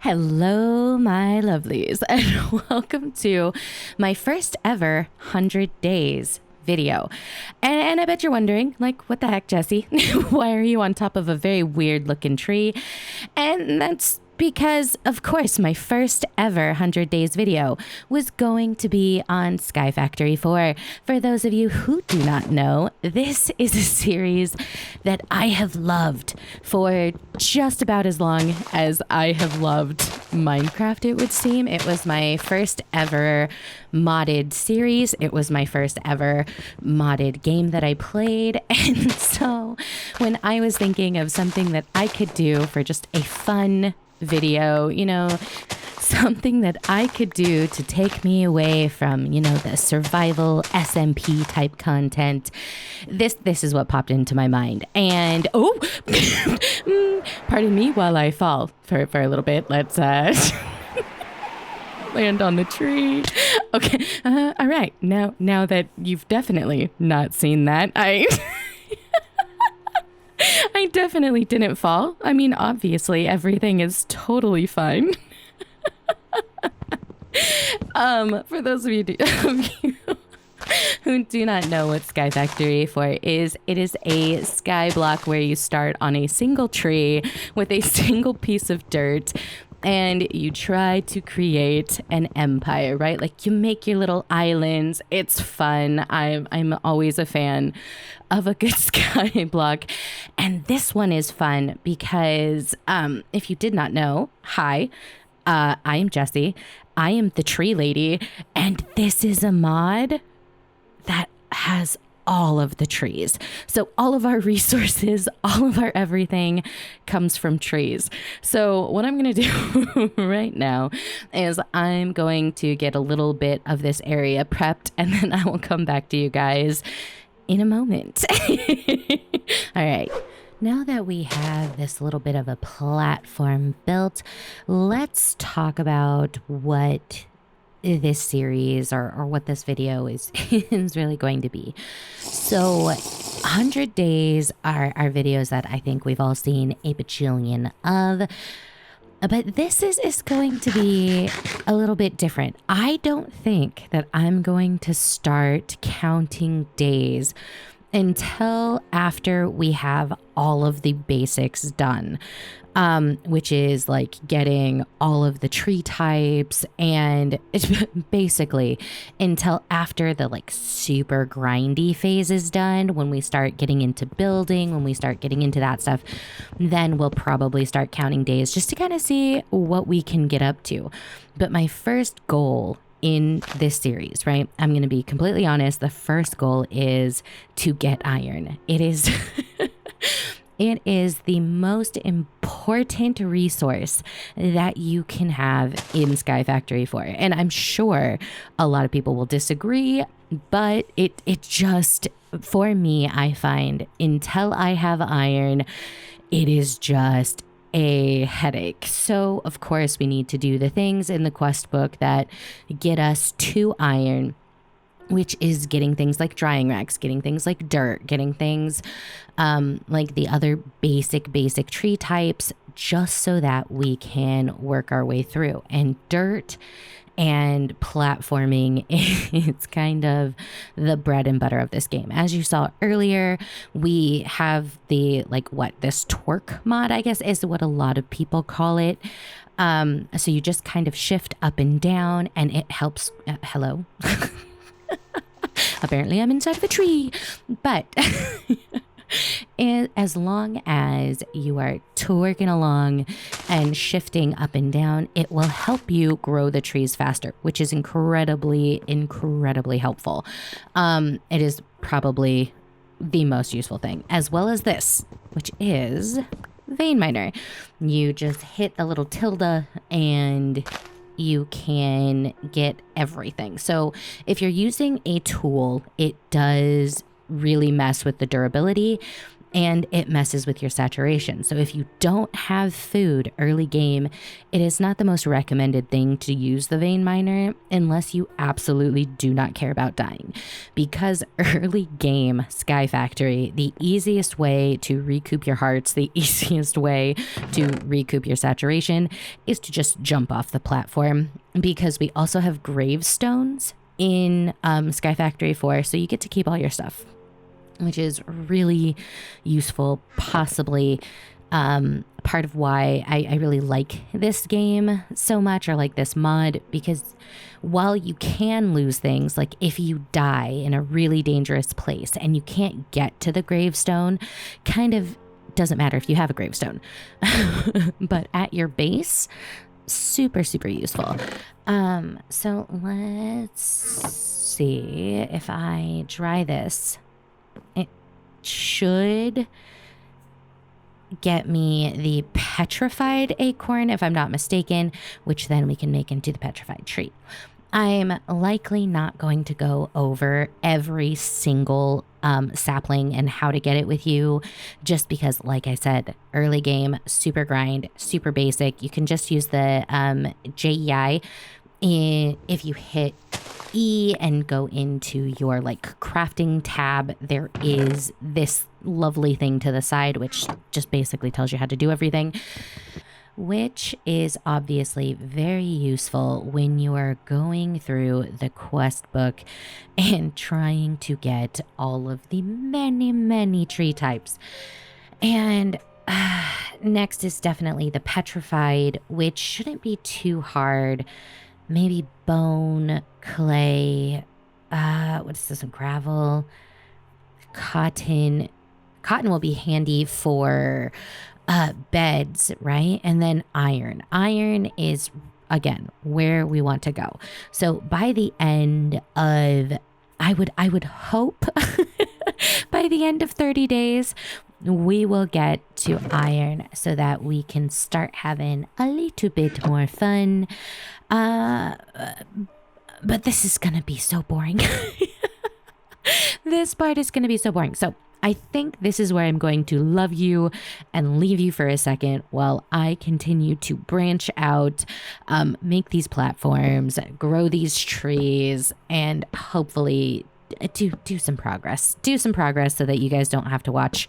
Hello, my lovelies, and welcome to my first ever 100 days video. And I bet you're wondering, like, what the heck, Jessie? Why are you on top of a very weird looking tree? And that's because, of course, my first ever 100 days video was going to be on Skyfactory 4. For those of you who do not know, this is a series that I have loved for just about as long as I have loved Minecraft, it would seem. It was my first ever modded series. It was my first ever modded game that I played. And so when I was thinking of something that I could do for just a fun video, something that I could do to take me away from, the survival SMP type content. This is what popped into my mind. And pardon me while I fall for a little bit. Let's land on the tree. Okay. All right. Now that you've definitely not seen that, I definitely didn't fall. I mean, obviously, everything is totally fine. For those of you who do not know what Skyfactory 4 is, it is a sky block where you start on a single tree with a single piece of dirt. And you try to create an empire, right? Like you make your little islands. It's fun. I'm always a fan of a good sky block. And this one is fun because if you did not know, hi, I am Jessie. I am the tree lady. And this is a mod that has all of the trees. So all of our resources, all of our everything comes from trees. So what I'm going to do right now is I'm going to get a little bit of this area prepped, and then I will come back to you guys in a moment. All right. Now that we have this little bit of a platform built, let's talk about what this series or what this video is really going to be. So 100 days are videos that I think we've all seen a bajillion of, but this is going to be a little bit different. I don't think that I'm going to start counting days until after we have all of the basics done, which is like getting all of the tree types, and it's basically until after the like super grindy phase is done. When we start getting into building, when we start getting into that stuff, then we'll probably start counting days just to kind of see what we can get up to. But my first goal in this series, right? I'm going to be completely honest. The first goal is to get iron. It is it is the most important resource that you can have in Skyfactory 4. And I'm sure a lot of people will disagree, but it just, for me, I find until I have iron, it is just a headache. So of course we need to do the things in the quest book that get us to iron, which is getting things like drying racks, getting things like dirt, getting things like the other basic tree types, just so that we can work our way through. And dirt and platforming, it's kind of the bread and butter of this game. As you saw earlier, we have the this twerk mod, I guess is what a lot of people call it. So you just kind of shift up and down, and it helps. Hello. Apparently I'm inside of a tree, but as long as you are twerking along and shifting up and down, it will help you grow the trees faster, which is incredibly helpful. It is probably the most useful thing, as well as this, which is vein miner. You just hit the little tilde and you can get everything. So if you're using a tool, it does really mess with the durability. and it messes with your saturation. So if you don't have food early game, it is not the most recommended thing to use the vein miner unless you absolutely do not care about dying. Because early game Skyfactory, the easiest way to recoup your hearts, the easiest way to recoup your saturation is to just jump off the platform, because we also have gravestones in Skyfactory 4, so you get to keep all your stuff, which is really useful, possibly part of why I really like this game so much, or like this mod, because while you can lose things, like if you die in a really dangerous place and you can't get to the gravestone, kind of doesn't matter if you have a gravestone. But at your base, super, super useful. So let's see if I dry this. It should get me the petrified acorn, if I'm not mistaken, which then we can make into the petrified tree. I'm likely not going to go over every single sapling and how to get it with you, just because, like I said, early game, super grind, super basic. You can just use the JEI. If you hit E and go into your like crafting tab, there is this lovely thing to the side which just basically tells you how to do everything, which is obviously very useful when you are going through the quest book and trying to get all of the many tree types. And next is definitely the petrified, which shouldn't be too hard. Maybe bone, clay, what is this, gravel, cotton. Cotton will be handy for beds, right? And then iron. Iron is, again, where we want to go. So by the end of, I would hope by the end of 30 days, we will get to iron so that we can start having a little bit more fun. But this is gonna be so boring. This part is gonna be so boring. So I think this is where I'm going to love you and leave you for a second while I continue to branch out, make these platforms, grow these trees, and hopefully do some progress. Do some progress so that you guys don't have to watch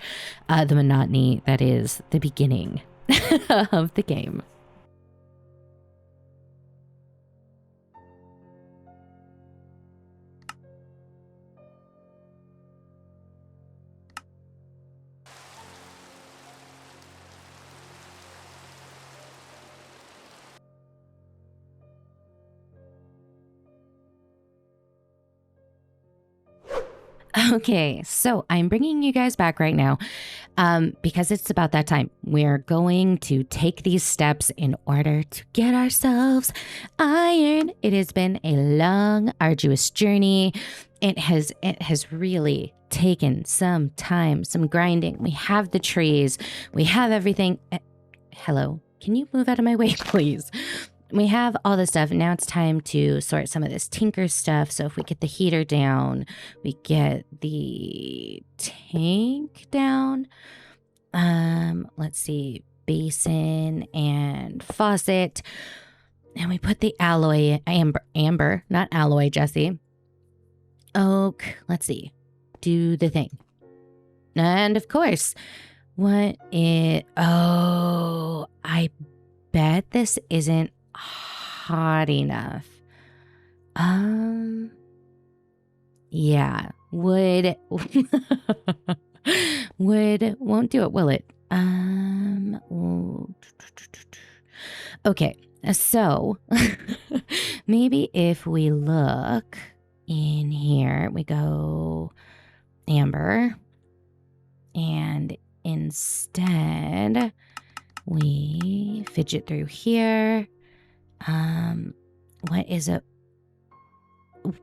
the monotony that is the beginning of the game. Okay, so I'm bringing you guys back right now because it's about that time. We're going to take these steps in order to get ourselves iron. It has been a long, arduous journey. It has really taken some time, some grinding. We have the trees. We have everything. Hello, can you move out of my way, please? We have all this stuff. Now it's time to sort some of this tinker stuff. So if we get the heater down, we get the tank down. Let's see, basin and faucet. And we put the alloy, amber, not alloy, Jesse. Oak, let's see, do the thing. And of course, oh, I bet this isn't hot enough. Yeah, wood won't do it, will it? Okay, so maybe if we look in here, we go amber, and instead we fidget through here. What is it?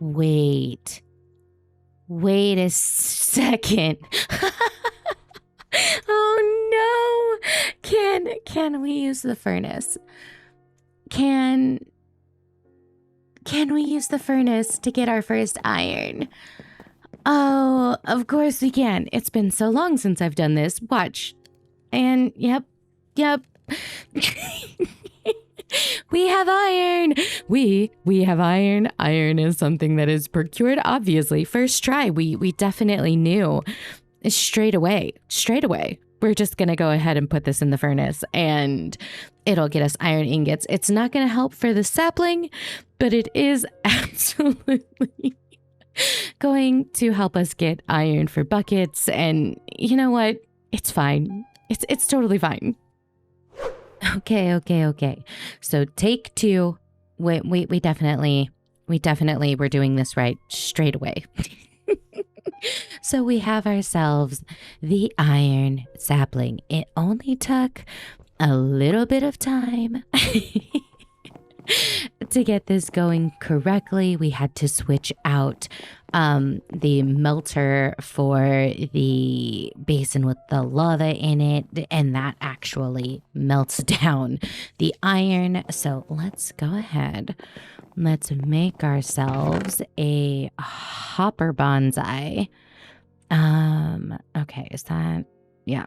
Wait a second. Oh no. Can we use the furnace? Can we use the furnace to get our first iron? Oh, of course we can. It's been so long since I've done this. Watch. And yep. We have iron. We have iron. Iron is something that is procured obviously. First try, we definitely knew straight away. We're just going to go ahead and put this in the furnace and it'll get us iron ingots. It's not going to help for the sapling, but it is absolutely going to help us get iron for buckets. And you know what? It's fine. It's totally fine. Okay. So take two. We definitely were doing this right straight away. So we have ourselves the iron sapling. It only took a little bit of time to get this going correctly. We had to switch out the melter for the basin with the lava in it, and that actually melts down the iron. So let's go ahead. Let's make ourselves a hopper bonsai. Okay, is that, yeah.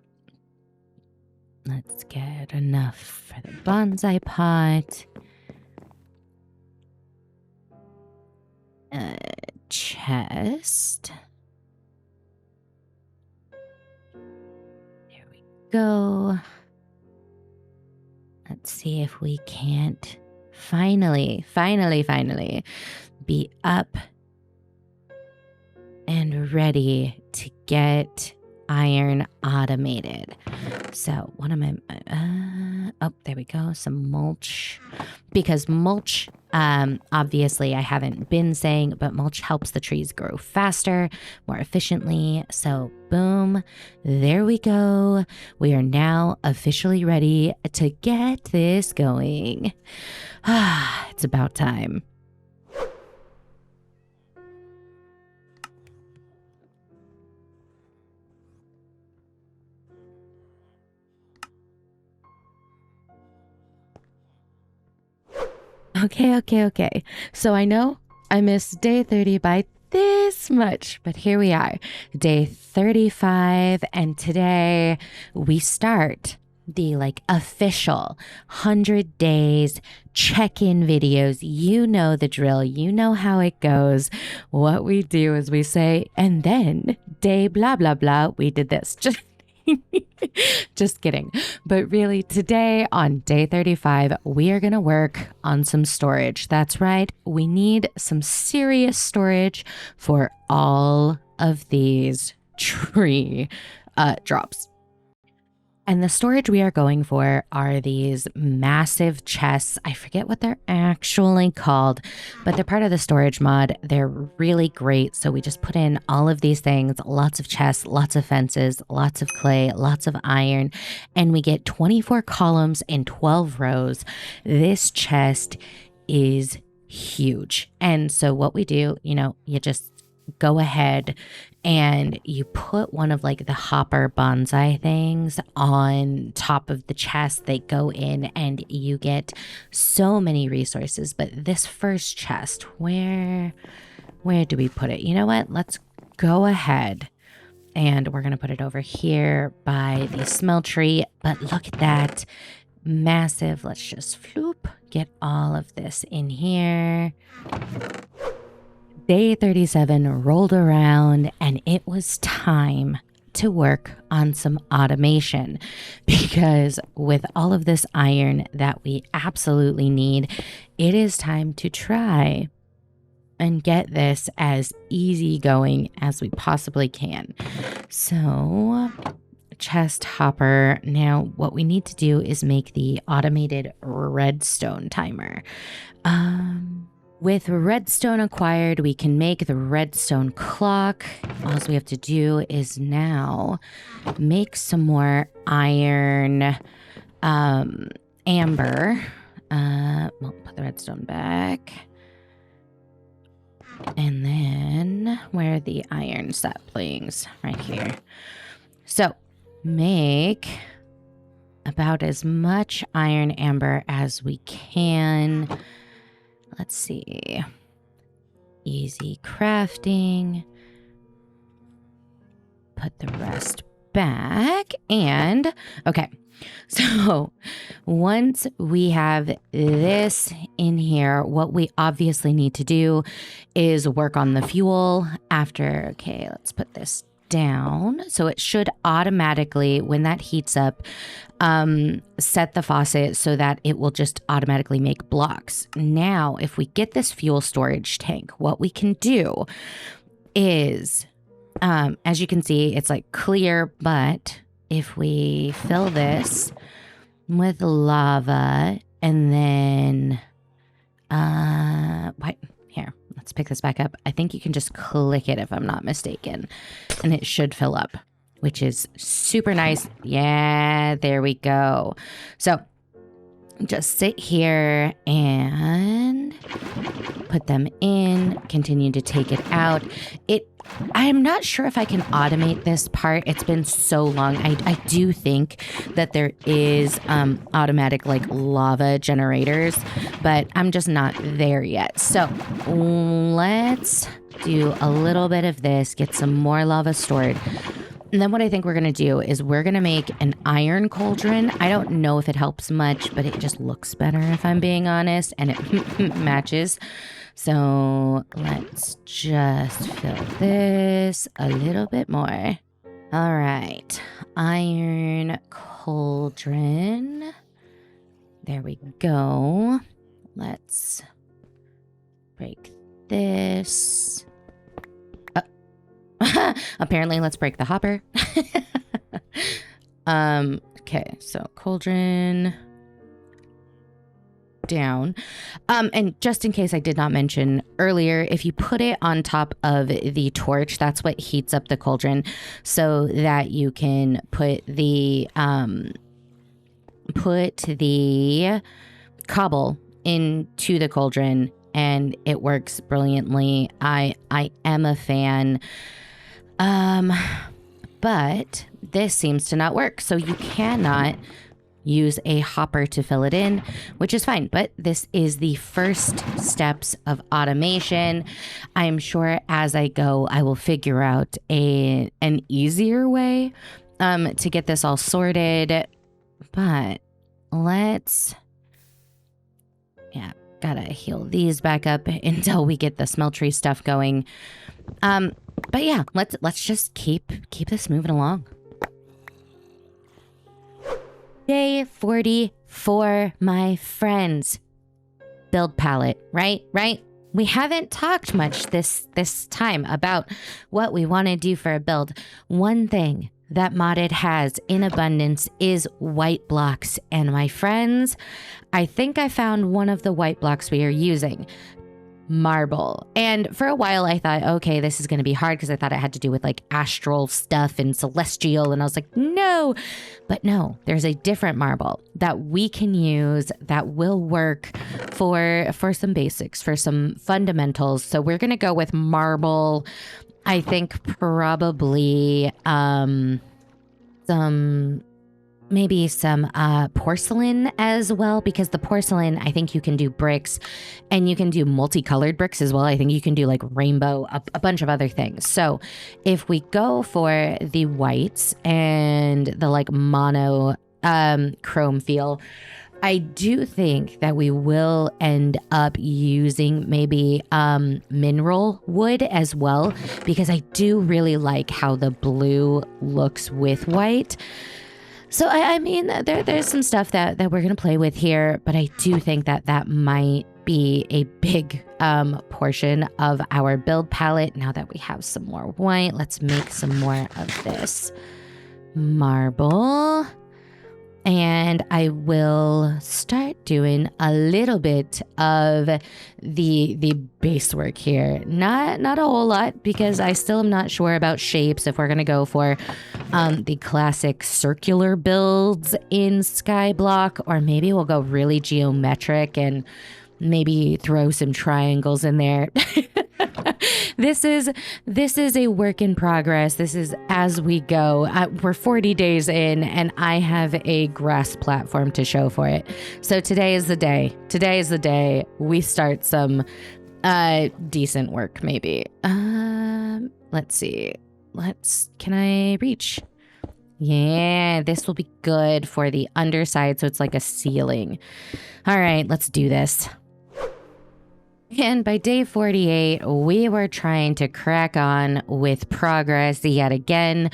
Let's get enough for the bonsai pot. Chest. There we go. Let's see if we can't finally be up and ready to get iron automated. So what am I, oh, there we go. Some mulch, because mulch, obviously I haven't been saying, but mulch helps the trees grow faster, more efficiently. So boom, there we go. We are now officially ready to get this going. It's about time. Okay. So I know I missed day 30 by this much, but here we are, day 35, and today we start the official 100 days check-in videos. You know the drill. You know how it goes. What we do is we say, and then day blah, blah, blah, we did this. Just kidding. But really, today on day 35, we are going to work on some storage. That's right. We need some serious storage for all of these tree drops. And the storage we are going for are these massive chests. I forget what they're actually called, but they're part of the storage mod. They're really great. So we just put in all of these things, lots of chests, lots of fences, lots of clay, lots of iron, and we get 24 columns in 12 rows. This chest is huge. And so what we do, you just go ahead and you put one of the hopper bonsai things on top of the chest. They go in and you get so many resources. But this first chest, where do we put it? You know what? Let's go ahead and we're going to put it over here by the smeltery. But look at that. Massive. Let's just get all of this in here. Day 37 rolled around and it was time to work on some automation, because with all of this iron that we absolutely need, it is time to try and get this as easy going as we possibly can. So chest hopper. Now what we need to do is make the automated redstone timer. With redstone acquired, we can make the redstone clock. All we have to do is now make some more iron amber. We'll put the redstone back. And then where are the iron saplings? Right here. So make about as much iron amber as we can. Let's see. Easy crafting. put the rest back. And okay, so once we have this in here, what we obviously need to do is work on the fuel after. Okay, let's put this down. So it should automatically, when that heats up, set the faucet so that it will just automatically make blocks. Now, if we get this fuel storage tank, what we can do is, as you can see, it's like clear, but if we fill this with lava and then, here, let's pick this back up. I think you can just click it if I'm not mistaken, and it should fill up, which is super nice. Yeah, there we go. So just sit here and put them in, continue to take it out. I am not sure if I can automate this part. It's been so long. I do think that there is automatic like lava generators, but I'm just not there yet. So let's do a little bit of this, get some more lava stored. And then what I think we're going to do is we're going to make an iron cauldron. I don't know if it helps much, but it just looks better if I'm being honest, and it matches. So let's just fill this a little bit more. All right, iron cauldron. There we go. Let's break this. Apparently, let's break the hopper. Okay, so cauldron down. And just in case I did not mention earlier, if you put it on top of the torch, that's what heats up the cauldron, so that you can put the cobble into the cauldron, and it works brilliantly. I am a fan. But this seems to not work. So you cannot use a hopper to fill it in, which is fine. But this is the first steps of automation. I'm sure as I go, I will figure out an easier way to get this all sorted. But let's, gotta heal these back up until we get the smeltery stuff going. But yeah, let's just keep this moving along. Day 44, my friends. Build palette, right? We haven't talked much this time about what we want to do for a build. One thing that Modded has in abundance is white blocks. And my friends, I think I found one of the white blocks we are using. Marble. And for a while I thought, okay, this is going to be hard because I thought it had to do with like astral stuff and celestial, and I was like, no. But no, there's a different marble that we can use that will work for some basics, for some fundamentals. So we're going to go with marble. I think probably maybe some porcelain as well, because the porcelain, I think you can do bricks, and you can do multicolored bricks as well. I think you can do like rainbow, a bunch of other things. So if we go for the whites and the like mono chrome feel, I do think that we will end up using maybe mineral wood as well, because I do really like how the blue looks with white. So, I mean, there's some stuff that we're going to play with here, but I do think that might be a big portion of our build palette. Now that we have some more white, let's make some more of this marble. And I will start doing a little bit of the base work here. Not a whole lot, because I still am not sure about shapes, if we're going to go for the classic circular builds in skyblock, or maybe we'll go really geometric and maybe throw some triangles in there. This is a work in progress. This is as we go. We're 40 days in, and I have a grass platform to show for it. So today is the day. Today is the day we start some decent work, maybe. Let's see. can I reach? Yeah, this will be good for the underside, so it's like a ceiling. All right, let's do this. And by day 48, we were trying to crack on with progress yet again.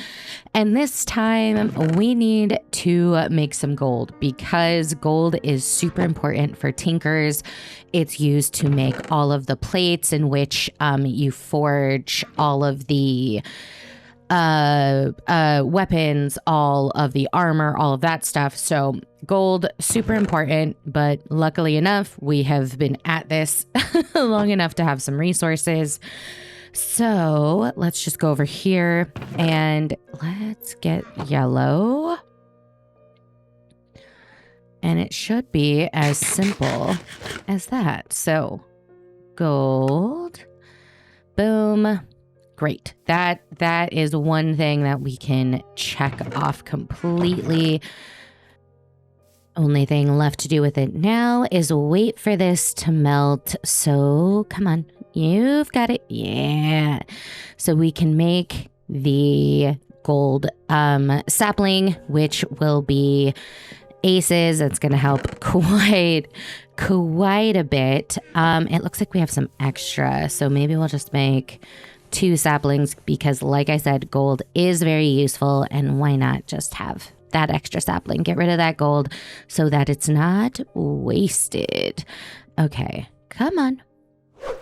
And this time we need to make some gold because gold is super important for tinkers. It's used to make all of the plates in which you forge all of the weapons, all of the armor, all of that stuff. So gold, super important, but luckily enough, we have been at this long enough to have some resources. So let's just go over here and let's get yellow. And it should be as simple as that. So gold, boom. Great. That is one thing that we can check off completely. Only thing left to do with it now is wait for this to melt. So come on, you've got it. Yeah. So we can make the gold sapling, which will be aces. It's going to help quite a bit. It looks like we have some extra, so maybe we'll just make 2 saplings because, like I said, gold is very useful, and why not just have that extra sapling? Get rid of that gold so that it's not wasted. Okay, come on.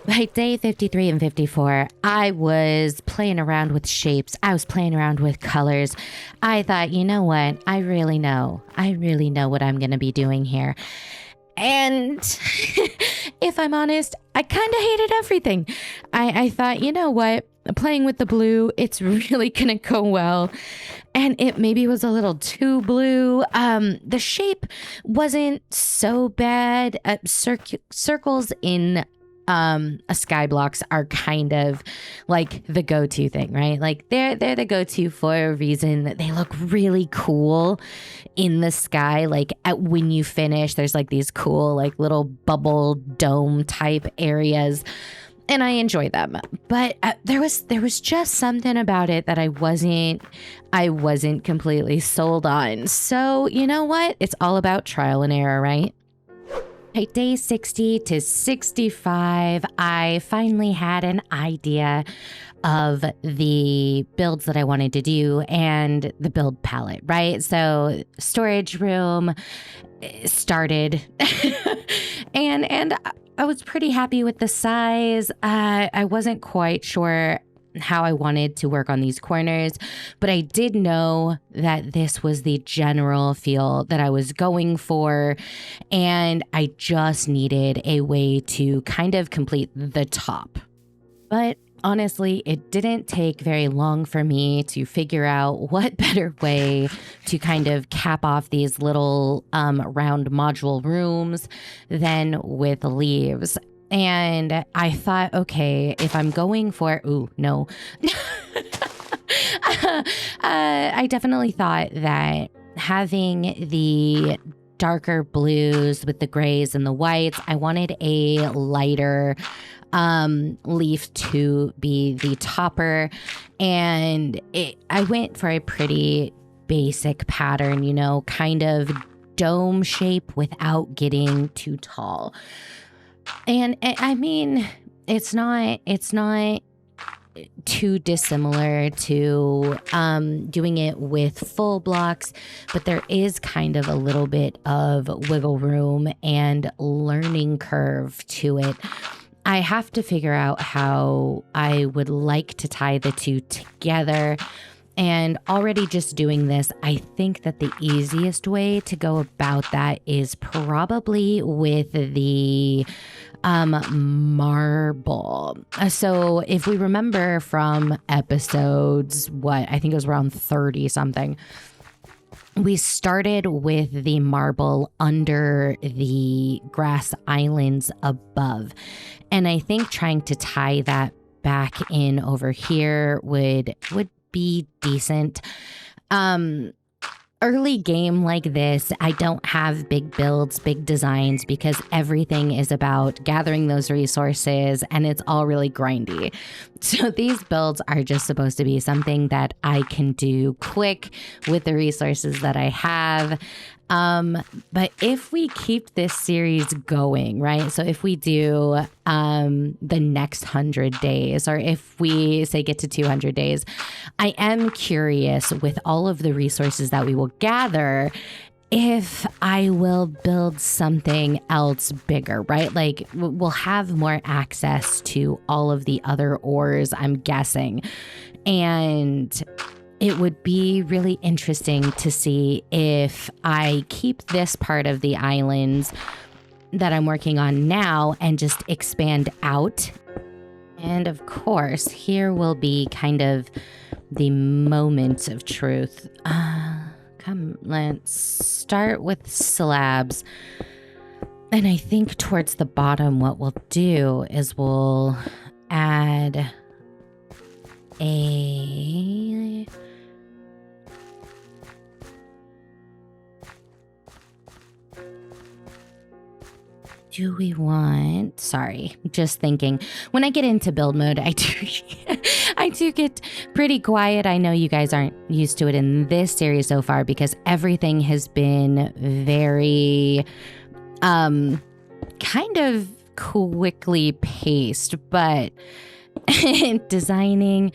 By day 53 and 54, I was playing around with shapes. I was playing around with colors. I thought, you know what? I really know what I'm going to be doing here. And if I'm honest, I kind of hated everything. I thought, you know what? Playing with the blue, it's really going to go well. And it maybe was a little too blue. The shape wasn't so bad. Circles in a skyblocks are kind of like the go-to thing, right? Like they're the go-to for a reason. That they look really cool in the sky. Like when you finish, there's like these cool like little bubble dome type areas, and I enjoy them. But there was just something about it that I wasn't completely sold on. So you know what? It's all about trial and error, right? At day 60 to 65, I finally had an idea of the builds that I wanted to do and the build palette, right? So storage room started and I was pretty happy with the size. I wasn't quite sure how I wanted to work on these corners, but I did know that this was the general feel that I was going for, and I just needed a way to kind of complete the top. But honestly, it didn't take very long for me to figure out what better way to kind of cap off these little round module rooms than with leaves. And I thought, okay, if I'm going for, no. I definitely thought that having the darker blues with the grays and the whites, I wanted a lighter leaf to be the topper. And I went for a pretty basic pattern, you know, kind of dome shape without getting too tall. And I mean, it's not too dissimilar to doing it with full blocks, but there is kind of a little bit of wiggle room and learning curve to it. I have to figure out how I would like to tie the two together. And already just doing this, I think that the easiest way to go about that is probably with the marble. So if we remember from episodes, I think it was around 30 something, we started with the marble under the grass islands above. And I think trying to tie that back in over here would be decent. early game like this, I don't have big builds, big designs, because everything is about gathering those resources and it's all really grindy. So these builds are just supposed to be something that I can do quick with the resources that I have. But if we keep this series going, right? So if we do the next 100 days, or if we say get to 200 days, I am curious with all of the resources that we will gather, if I will build something else bigger, right? Like we'll have more access to all of the other ores, I'm guessing. And it would be really interesting to see if I keep this part of the islands that I'm working on now and just expand out. And of course, here will be kind of the moment of truth. Let's start with slabs. And I think towards the bottom, what we'll do is we'll add a... Do we want, sorry, just thinking. When I get into build mode, I do get pretty quiet. I know you guys aren't used to it in this series so far because everything has been very, kind of quickly paced, but designing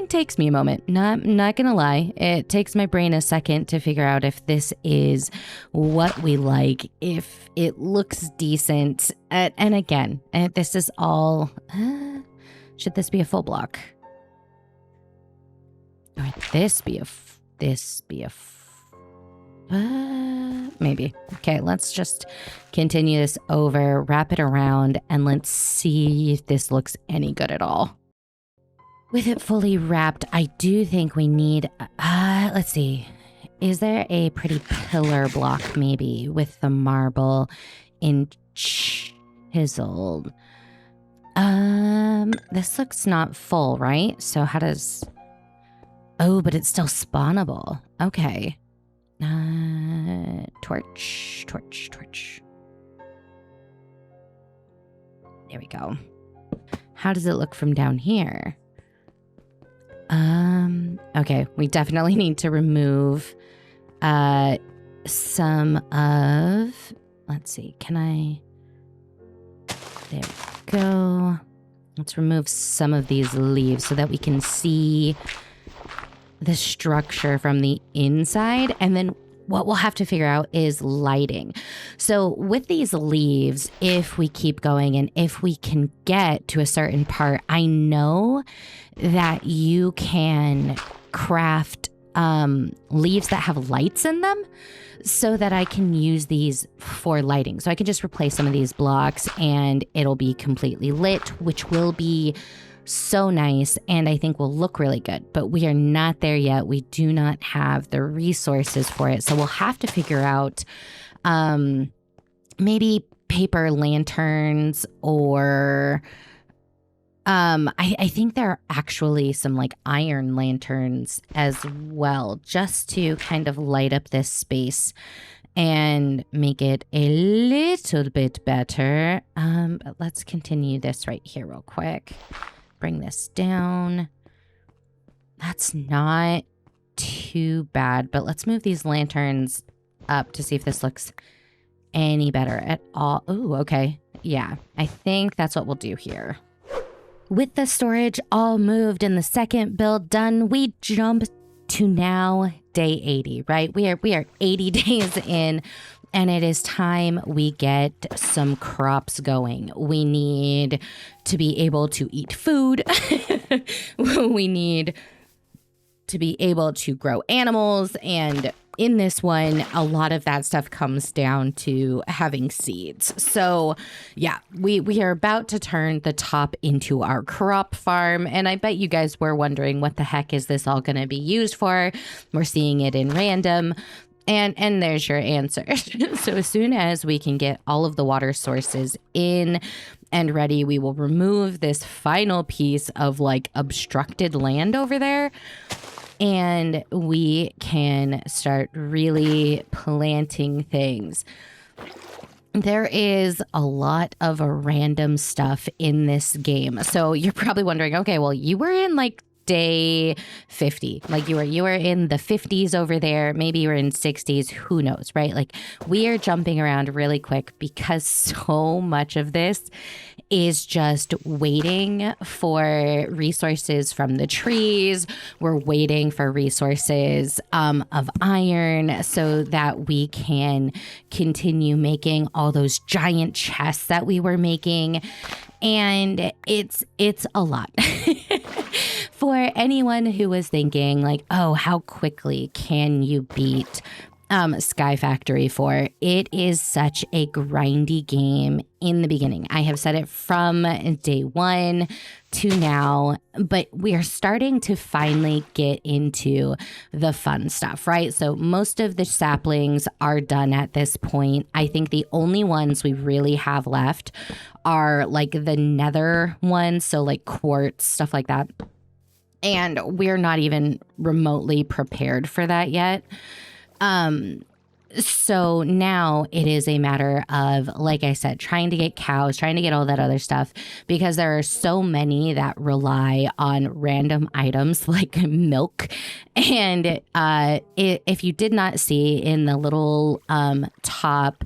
takes me a moment. Not gonna lie, it takes my brain a second to figure out if this is what we like, if it looks decent, and again, this is all should this be a full block, or this be a maybe. Okay, let's just continue this over, wrap it around, and let's see if this looks any good at all. With it fully wrapped, I do think we need, let's see. Is there a pretty pillar block maybe with the marble in chiseled? This looks not full, right? So how does, oh, but it's still spawnable. Okay. Torch. There we go. How does it look from down here? Okay, we definitely need to remove some of, let's see, there we go. Let's remove some of these leaves so that we can see the structure from the inside. And then what we'll have to figure out is lighting. So with these leaves, if we keep going and if we can get to a certain part, I know that you can craft leaves that have lights in them so that I can use these for lighting. So I can just replace some of these blocks and it'll be completely lit, which will be so nice, and I think will look really good, but we are not there yet. We do not have the resources for it, so we'll have to figure out maybe paper lanterns, or I think there are actually some like iron lanterns as well, just to kind of light up this space and make it a little bit better. But let's continue this right here real quick. Bring this down. That's not too bad, but let's move these lanterns up to see if this looks any better at all. Ooh, okay. Yeah, I think that's what we'll do here. With the storage all moved and the second build done, we jump to now day 80, right? We are 80 days in, and it is time we get some crops going. We need to be able to eat food. We need to be able to grow animals. And in this one, a lot of that stuff comes down to having seeds. So yeah, we are about to turn the top into our crop farm. And I bet you guys were wondering, what the heck is this all going to be used for? We're seeing it in random. And there's your answer. So as soon as we can get all of the water sources in and ready, we will remove this final piece of like obstructed land over there. and we can start really planting things. There is a lot of random stuff in this game. So you're probably wondering, okay, well, you were in like day 50, like you were in the 50s over there, maybe you were in 60s, who knows, right? Like we are jumping around really quick because so much of this is just waiting for resources from the trees. We're waiting for resources of iron so that we can continue making all those giant chests that we were making. And it's a lot. For anyone who was thinking like, oh, how quickly can you beat Skyfactory 4? It is such a grindy game in the beginning. I have said it from day one to now, but we are starting to finally get into the fun stuff, right? So most of the saplings are done at this point. I think the only ones we really have left are like the nether ones, so like quartz, stuff like that. And we're not even remotely prepared for that yet. So now it is a matter of, like I said, trying to get cows, trying to get all that other stuff, because there are so many that rely on random items like milk. And if you did not see in the little top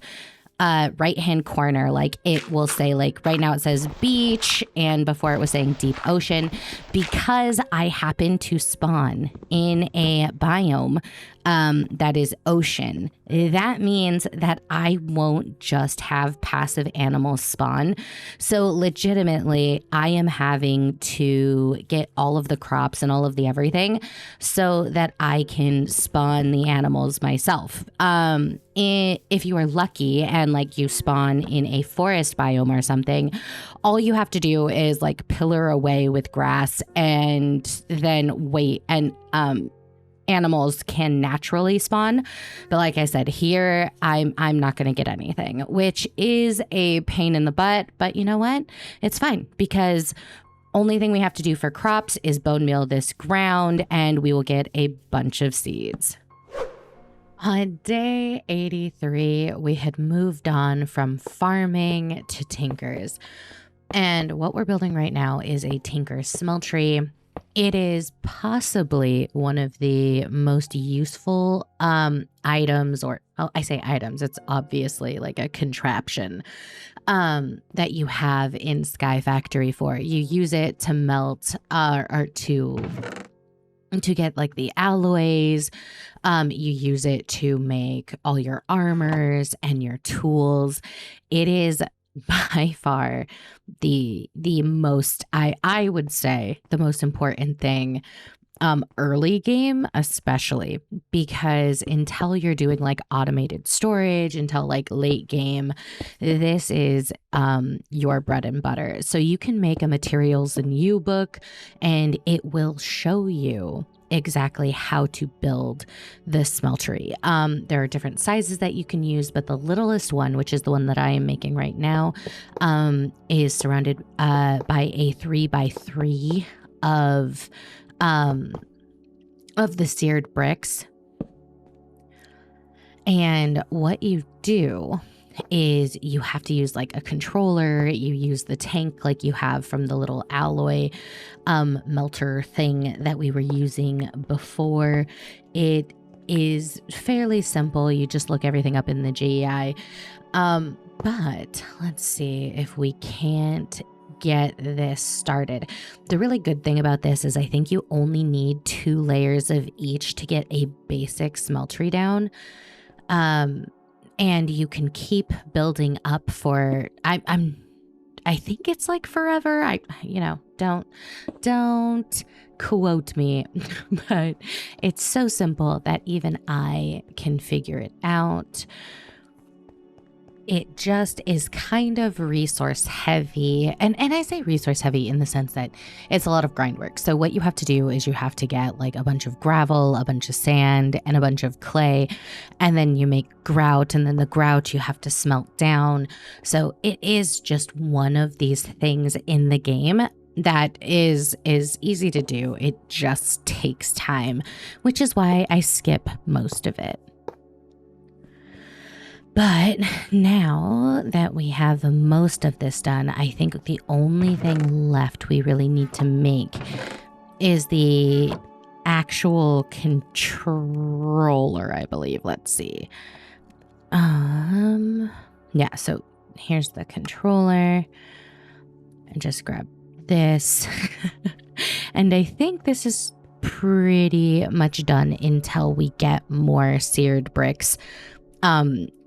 right-hand corner, like it will say, like right now it says beach, and before it was saying deep ocean, because I happen to spawn in a biome that is ocean. That means that I won't just have passive animals spawn. So legitimately, I am having to get all of the crops and all of the everything so that I can spawn the animals myself. If you are lucky and like you spawn in a forest biome or something, all you have to do is like pillar away with grass and then wait, and animals can naturally spawn. But like I said, here I'm not going to get anything, which is a pain in the butt. But you know what? It's fine, because only thing we have to do for crops is bone meal this ground, and we will get a bunch of seeds. On day 83, we had moved on from farming to tinkers. And what we're building right now is a tinker smeltery. It is possibly one of the most useful items, or I say items, it's obviously like a contraption that you have in Skyfactory 4. You use it to melt or to get like the alloys. You use it to make all your armors and your tools. It is by far the most, I would say, the most important thing early game, especially because until you're doing like automated storage, until like late game, this is your bread and butter. So you can make a materials and you book, and it will show you exactly how to build the smeltery. There are different sizes that you can use, but the littlest one, which is the one that I am making right now, is surrounded by a 3x3 of the seared bricks. And what you do is you have to use like a controller. You use the tank like you have from the little alloy melter thing that we were using before. It is fairly simple. You just look everything up in the GEI. But let's see if we can't get this started. The really good thing about this is I think you only need 2 layers of each to get a basic smeltery down. And you can keep building up for, I think it's like forever. Don't quote me, but it's so simple that even I can figure it out. It just is kind of resource heavy. And I say resource heavy in the sense that it's a lot of grind work. So what you have to do is you have to get like a bunch of gravel, a bunch of sand, and a bunch of clay. And then you make grout, and then the grout you have to smelt down. So it is just one of these things in the game. that is easy to do. It just takes time, which is why I skip most of it. But now that we have most of this done, I think the only thing left we really need to make is the actual controller, I believe. Let's see. Yeah, so here's the controller. And just grab this. And I think this is pretty much done until we get more seared bricks.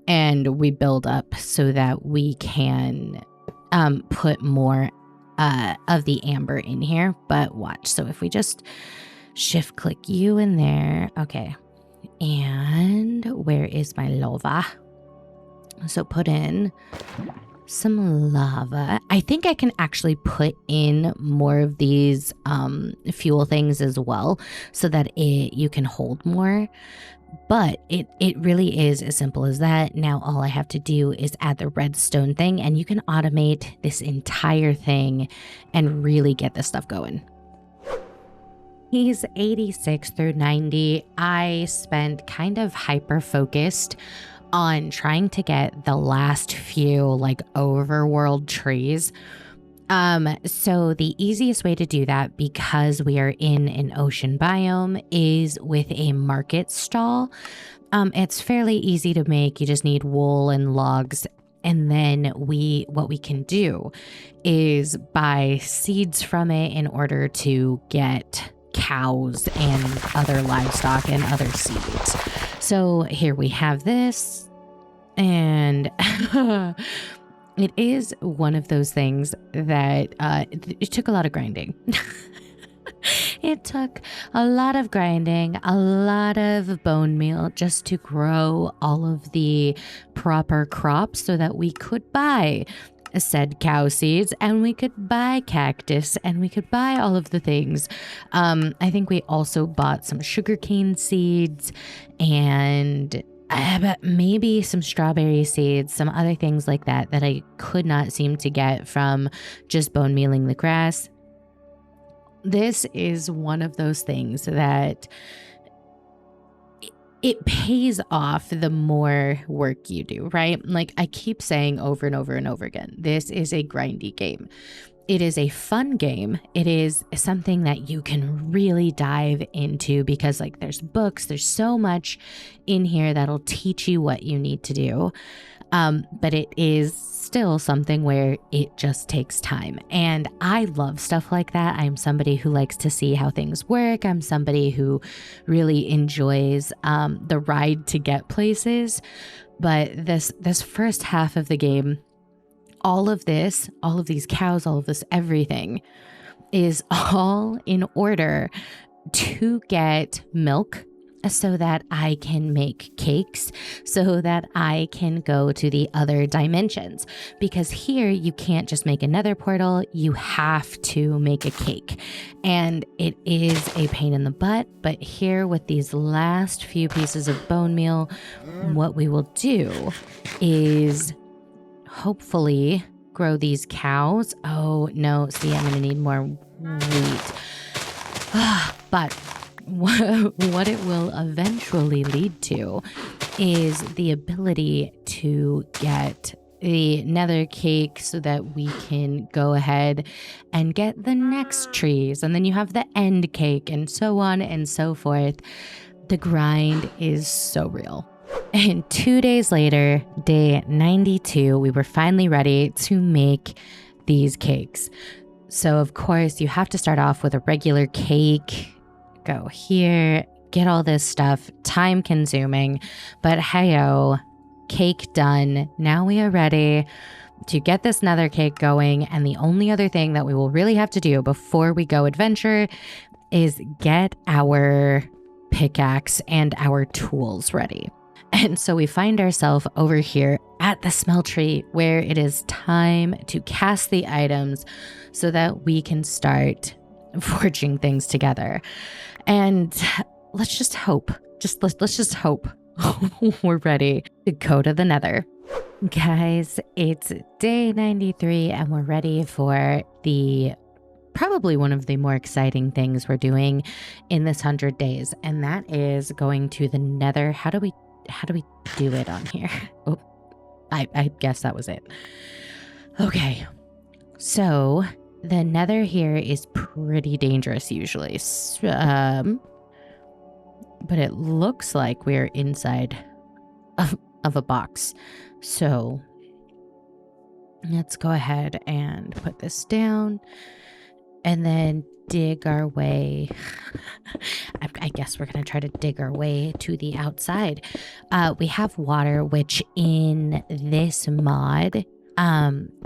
And we build up so that we can put more of the amber in here. But watch. So if we just shift click you in there. Okay. And where is my lava? So put in some lava. I think I can actually put in more of these fuel things as well so that you can hold more. But it really is as simple as that. Now all I have to do is add the redstone thing, and you can automate this entire thing and really get this stuff going. He's 86 through 90. I spent kind of hyper-focused on trying to get the last few like overworld trees. So the easiest way to do that, because we are in an ocean biome, is with a market stall. It's fairly easy to make. You just need wool and logs. And then what we can do is buy seeds from it in order to get cows and other livestock and other seeds. So here we have this, and it is one of those things that it took a lot of grinding. It took a lot of grinding, a lot of bone meal just to grow all of the proper crops so that we could buy said cow seeds, and we could buy cactus, and we could buy all of the things. I think we also bought some sugarcane seeds and maybe some strawberry seeds, some other things like that I could not seem to get from just bone mealing the grass. This is one of those things that it pays off the more work you do, right? Like I keep saying over and over and over again, this is a grindy game. It is a fun game. It is something that you can really dive into because like there's books, there's so much in here that'll teach you what you need to do. But it is still something where it just takes time. And I love stuff like that. I'm somebody who likes to see how things work. I'm somebody who really enjoys the ride to get places. But this first half of the game, all of these cows, all of this everything is all in order to get milk so that I can make cakes, so that I can go to the other dimensions. Because here you can't just make another portal, you have to make a cake. And it is a pain in the butt, but here with these last few pieces of bone meal, what we will do is hopefully grow these cows. Oh no, see, I'm gonna need more wheat. But what it will eventually lead to is the ability to get the nether cake so that we can go ahead and get the next trees. And then you have the end cake and so on and so forth. The grind is so real. And 2 days later, day 92, we were finally ready to make these cakes. So of course you have to start off with a regular cake. Go here, get all this stuff, time consuming, but heyo, cake done. Now we are ready to get this nether cake going. And the only other thing that we will really have to do before we go adventure is get our pickaxe and our tools ready. And so we find ourselves over here at the smeltery where it is time to cast the items so that we can start forging things together. And let's just hope, let's just hope we're ready to go to the nether. Guys, it's day 93 and we're ready for the probably one of the more exciting things we're doing in this 100 days, and that is going to the Nether. How do we do it on here? Oh, I guess that was it. Okay, so the Nether here is pretty dangerous usually, but it looks like we're inside of a box. So let's go ahead and put this down and then dig our way. I guess we're going to try to dig our way to the outside. We have water, which in this mod,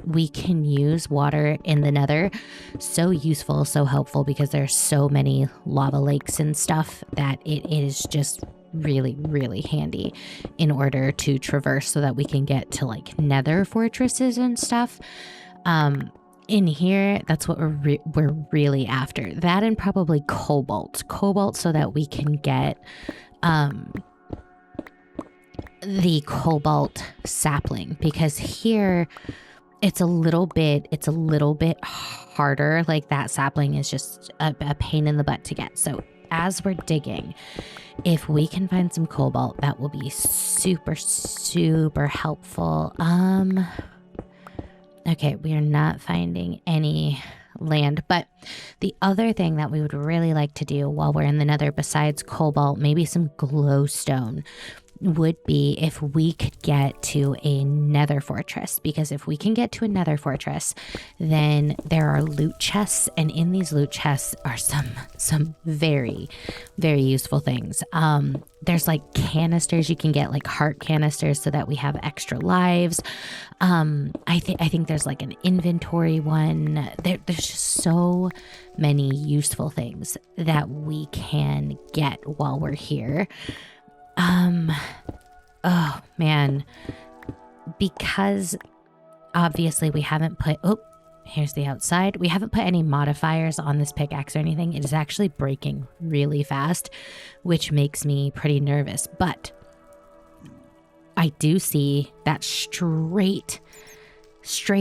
we can use water in the Nether. So useful, so helpful, because there's so many lava lakes and stuff that it is just really, really handy in order to traverse so that we can get to like Nether fortresses and stuff. In here, that's what we're really after. That and probably cobalt so that we can get the cobalt sapling, because here it's a little bit harder. Like that sapling is just a pain in the butt to get. So as we're digging, if we can find some cobalt, that will be super, super helpful. Okay, we are not finding any land, but the other thing that we would really like to do while we're in the Nether, besides cobalt, maybe some glowstone, would be if we could get to a Nether fortress, because if we can get to a Nether fortress, then there are loot chests, and in these loot chests are some very, very useful things. There's like canisters you can get, like heart canisters, so that we have extra lives. I think there's like an inventory one. There's just so many useful things that we can get while we're here. Oh man, because obviously we haven't put, oh, here's the outside. We haven't put any modifiers on this pickaxe or anything. It is actually breaking really fast, which makes me pretty nervous, but I do see that straight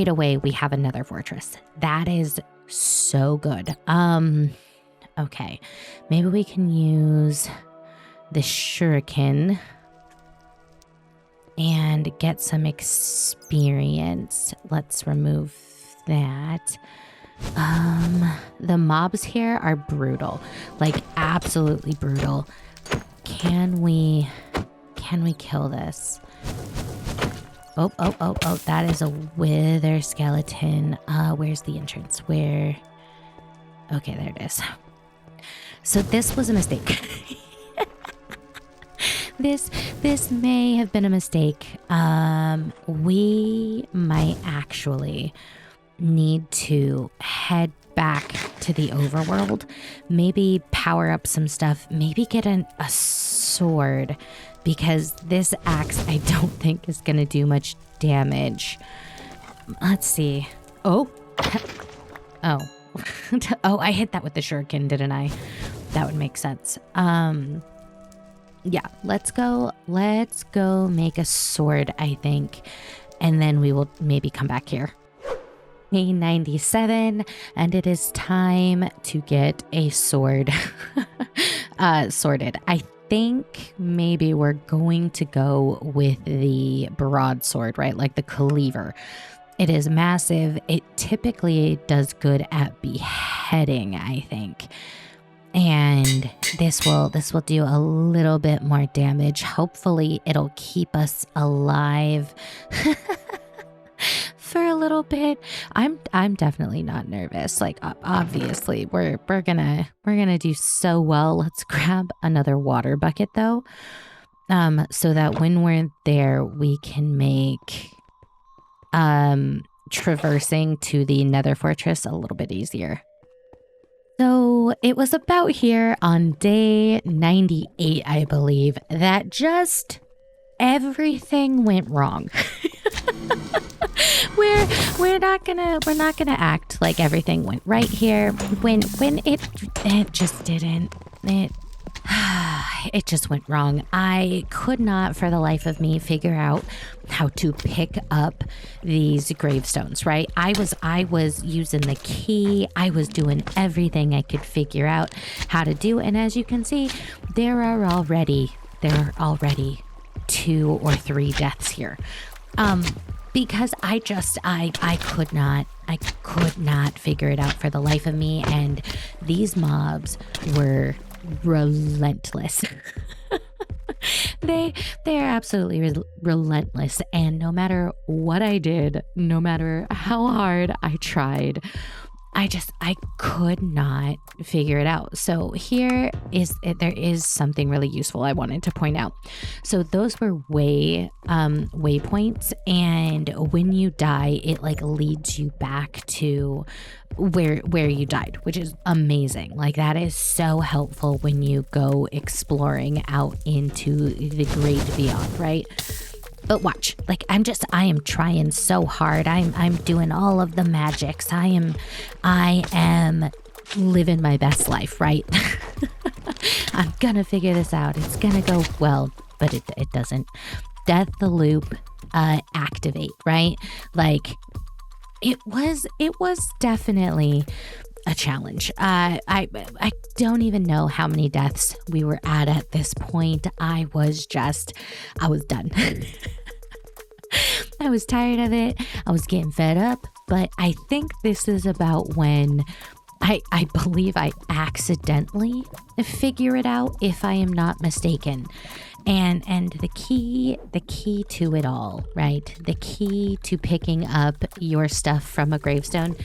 away we have another fortress. That is so good. Okay, maybe we can use the shuriken and get some experience. Let's remove that. The mobs here are brutal, like absolutely brutal. Can we kill this? Oh, that is a wither skeleton. Where's the entrance? Where? Okay, there it is. So this was a mistake. This may have been a mistake. We might actually need to head back to the overworld, maybe power up some stuff, maybe get a sword, because this axe I don't think is gonna do much damage. Let's see. Oh, I hit that with the shuriken, didn't I? That would make sense. Yeah, let's go make a sword, I think, and then we will maybe come back here. Day 97, and it is time to get a sword sorted. I think maybe we're going to go with the broadsword, right? Like the cleaver. It is massive. It typically does good at beheading, I think. And this will do a little bit more damage. Hopefully it'll keep us alive for a little bit. I'm definitely not nervous. Like obviously we're gonna do so well. Let's grab another water bucket though, so that when we're there we can make traversing to the Nether fortress a little bit easier. So it was about here on day 98, I believe, that just everything went wrong. we're not gonna act like everything went right here when it just didn't. it just went wrong. I could not for the life of me figure out how to pick up these gravestones, right? I was using the key. I was doing everything I could figure out how to do. And as you can see, there are already 2 or 3 deaths here. Because I could not figure it out for the life of me. And these mobs were relentless. They're absolutely relentless. And no matter what I did, no matter how hard I tried, I could not figure it out. So there is something really useful I wanted to point out. So those were waypoints, and when you die, it like leads you back to where you died, which is amazing. Like that is so helpful when you go exploring out into the great beyond, right? But watch, like I am trying so hard. I'm doing all of the magics. I am living my best life, right? I'm gonna figure this out. It's gonna go well, but it doesn't. Death the loop, activate, right? Like it was definitely a challenge. I don't even know how many deaths we were at this point. I was done. I was tired of it. I was getting fed up, but I think this is about when I believe I accidentally figure it out, if I am not mistaken. And the key to it all, right? The key to picking up your stuff from a gravestone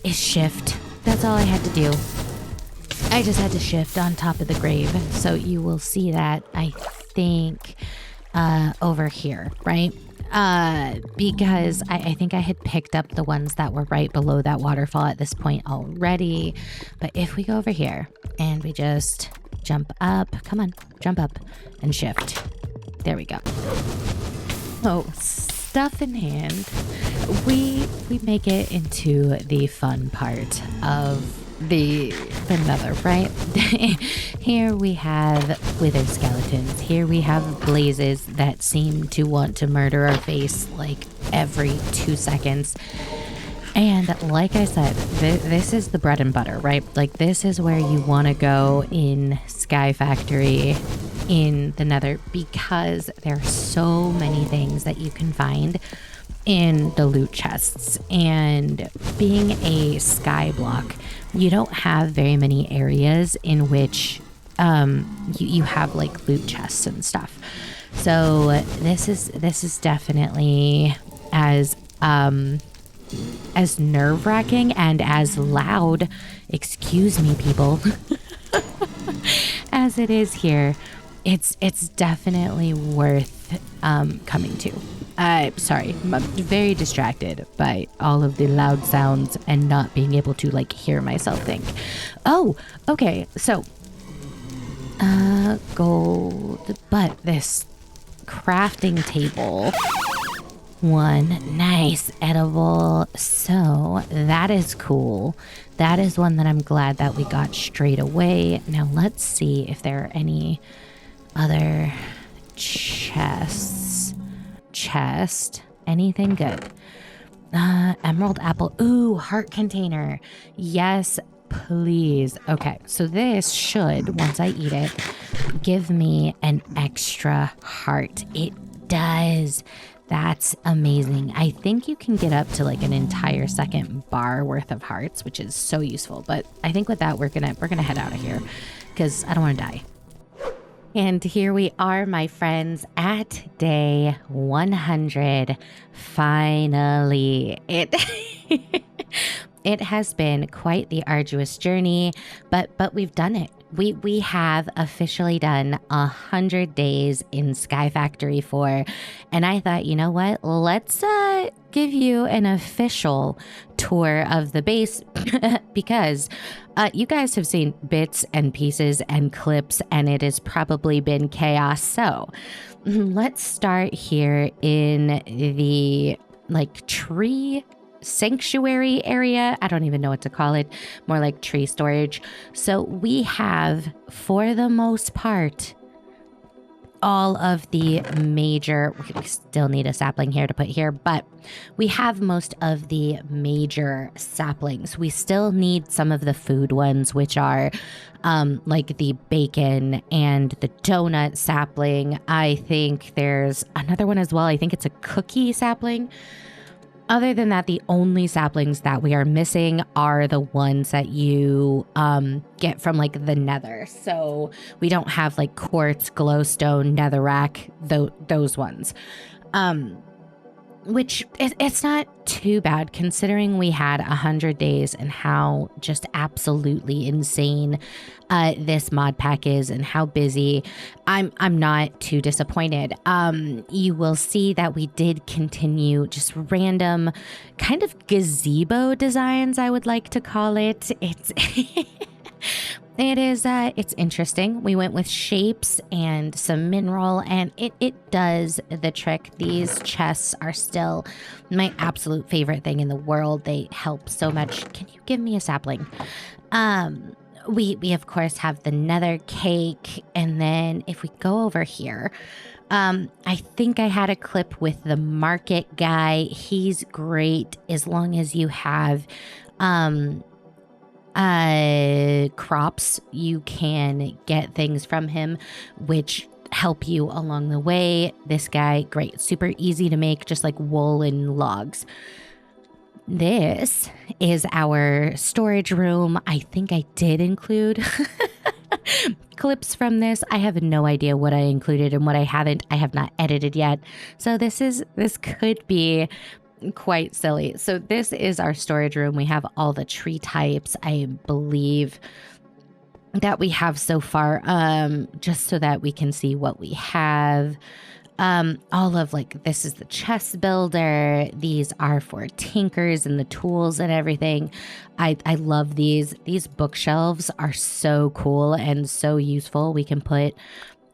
is shift. That's all I had to do. I just had to shift on top of the grave. So you will see that, I think, over here, right? Because I think I had picked up the ones that were right below that waterfall at this point already. But if we go over here and we just jump up, come on, jump up and shift. There we go. Oh, stuff in hand. We make it into the fun part of the Nether, right? Here we have wither skeletons. Here we have blazes that seem to want to murder our face like every 2 seconds. And like I said, this is the bread and butter, right? Like this is where you want to go in Skyfactory in the Nether, because there are so many things that you can find in the loot chests. And being a skyblock, you don't have very many areas in which you have like loot chests and stuff. So this is definitely as nerve-wracking and as loud, excuse me people, as it is here. It's definitely worth coming to. Sorry, I'm very distracted by all of the loud sounds and not being able to like hear myself think. Oh, okay, so gold, but this crafting table one, nice, edible. So that is cool. That is one that I'm glad that we got straight away. Now let's see if there are any other chests. Anything good? Emerald apple. Ooh, heart container. Yes, please. Okay, so this should, once I eat it, give me an extra heart. It does. That's amazing. I think you can get up to like an entire second bar worth of hearts, which is so useful. But I think with that, we're gonna head out of here because I don't want to die. And here we are, my friends, at day 100. Finally, it has been quite the arduous journey, but we've done it. We have officially done 100 days in Skyfactory 4, and I thought, you know what? Let's give you an official tour of the base because you guys have seen bits and pieces and clips, and it has probably been chaos. So let's start here in the like tree sanctuary area. I don't even know what to call it, more like tree storage. So we have, for the most part, all of the major, we still need a sapling here to put here, but we have most of the major saplings. We still need some of the food ones, which are like the bacon and the donut sapling. I think there's another one as well. I think it's a cookie sapling. Other than that, the only saplings that we are missing are the ones that you get from like the Nether. So we don't have like quartz, glowstone, netherrack, those ones. Which it's not too bad considering we had 100 days and how just absolutely insane this mod pack is and how busy. I'm not too disappointed. You will see that we did continue just random kind of gazebo designs, I would like to call it. It's interesting. We went with shapes and some mineral, and it does the trick. These chests are still my absolute favorite thing in the world. They help so much. Can you give me a sapling? We of course have the nether cake, and then if we go over here, I think I had a clip with the market guy. He's great as long as you have crops. You can get things from him which help you along the way. This guy, great, super easy to make, just like wool and logs. This is our storage room. I think I did include clips from this. I have no idea what I included and what I haven't. I have not edited yet, so this could be quite silly. So this is our storage room. We have all the tree types, I believe, that we have so far, just so that we can see what we have. All of like, this is the chest builder. These are for tinkers and the tools and everything. I love these. These bookshelves are so cool and so useful. We can put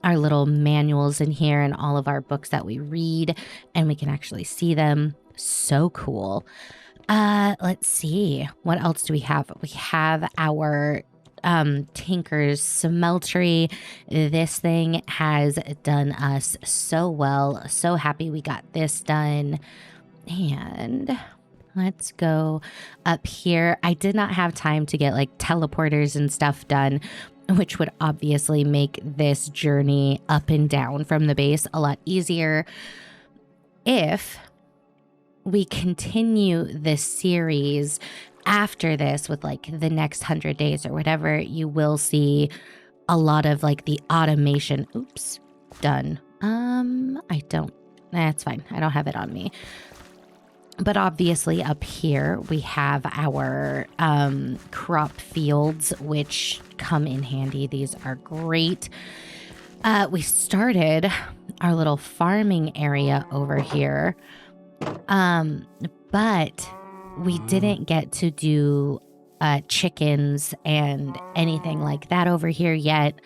our little manuals in here and all of our books that we read, and we can actually see them. So cool. Let's see. What else do we have? We have our Tinker's Smeltery. This thing has done us so well. So happy we got this done. And let's go up here. I did not have time to get like teleporters and stuff done, which would obviously make this journey up and down from the base a lot easier. If we continue this series after this with like the next 100 days or whatever, you will see a lot of like the automation. Oops, done. That's fine. I don't have it on me. But obviously up here we have our crop fields, which come in handy. These are great. We started our little farming area over here. But we didn't get to do chickens and anything like that over here yet.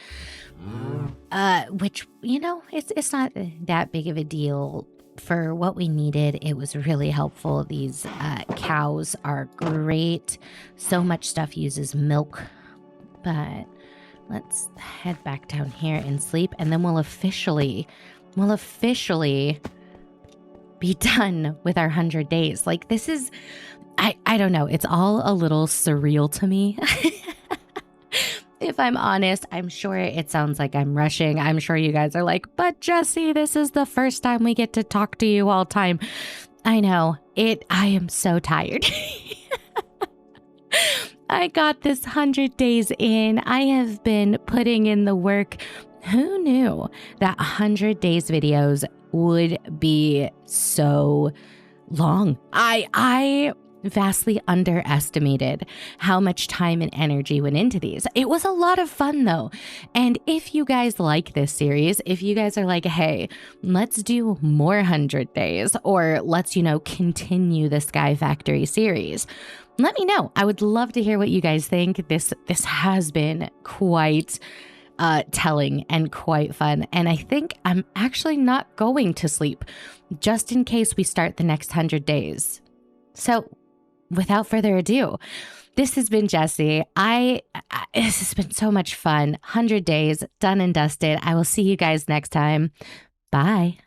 Which, you know, it's not that big of a deal for what we needed. It was really helpful. These cows are great. So much stuff uses milk. But let's head back down here and sleep, and then we'll officially be done with our 100 days. Like, this is, I don't know. It's all a little surreal to me. If I'm honest, I'm sure it sounds like I'm rushing. I'm sure you guys are like, but Jessie, this is the first time we get to talk to you all time. I know it. I am so tired. I got this 100 days in. I have been putting in the work. Who knew that 100 days videos would be so long? I vastly underestimated how much time and energy went into these. It was a lot of fun though. And if you guys like this series, if you guys are like, hey, let's do more 100 days, or let's, continue the Skyfactory series, let me know. I would love to hear what you guys think. This has been quite telling and quite fun. And I think I'm actually not going to sleep just in case we start the next 100 days. So without further ado, this has been Jessie. This has been so much fun. 100 days done and dusted. I will see you guys next time. Bye.